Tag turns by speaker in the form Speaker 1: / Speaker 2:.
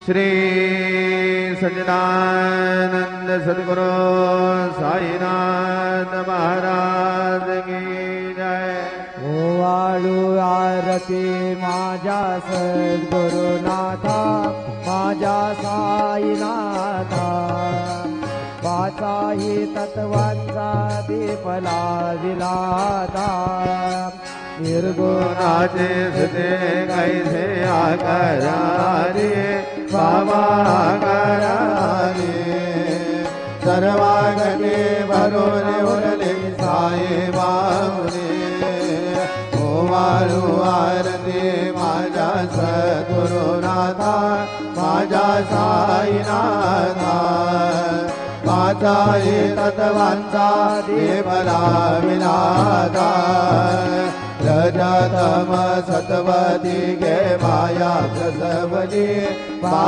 Speaker 1: श्री सच्चिदानंद सद्गुरु साईनाथ महाराज की जय।
Speaker 2: ओवाळू आरती माझ्या सद्गुरुनाथा, माझ्या साईनाथा, वाचाही तत्वांचा दीप लाविलाता।
Speaker 1: निर्गुणाचे सुते कैसे आकाराने बाबा आकाराने, सर्वांगणे भरून उरले साई बाहुने। ओवाळू आरती माझ्या सद्गुरुनाथा, माझ्या साईनाथा, वाचाही तत्वांचा दीप लाविलाता। रजतम सत्वती गे माया प्रसवली